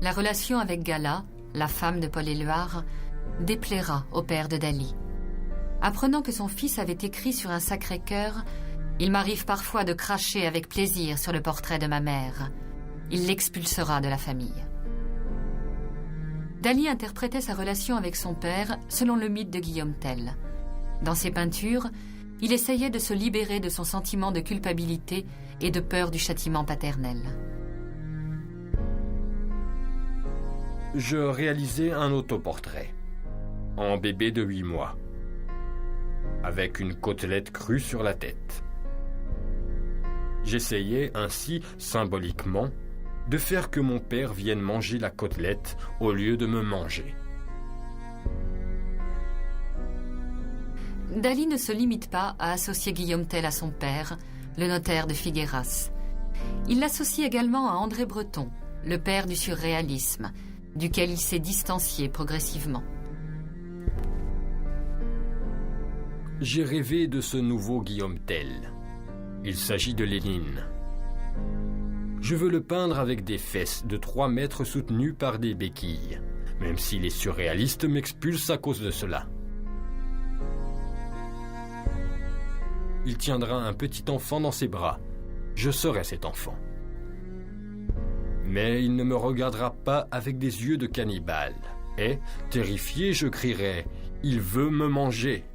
La relation avec Gala, la femme de Paul Éluard, déplaira au père de Dali. Apprenant que son fils avait écrit sur un Sacré-Cœur « Il m'arrive parfois de cracher avec plaisir sur le portrait de ma mère », il l'expulsera de la famille. Dali interprétait sa relation avec son père selon le mythe de Guillaume Tell. Dans ses peintures, il essayait de se libérer de son sentiment de culpabilité et de peur du châtiment paternel. Je réalisais un autoportrait, en bébé de 8 mois, avec une côtelette crue sur la tête. J'essayais ainsi, symboliquement, de faire que mon père vienne manger la côtelette au lieu de me manger. Dali ne se limite pas à associer Guillaume Tell à son père, le notaire de Figueras. Il l'associe également à André Breton, le père du surréalisme, duquel il s'est distancié progressivement. J'ai rêvé de ce nouveau Guillaume Tell. Il s'agit de Lénine. Je veux le peindre avec des fesses de 3 mètres soutenues par des béquilles, même si les surréalistes m'expulsent à cause de cela. Il tiendra un petit enfant dans ses bras. Je serai cet enfant. Mais il ne me regardera pas avec des yeux de cannibale. Et, terrifié, je crierai « Il veut me manger !»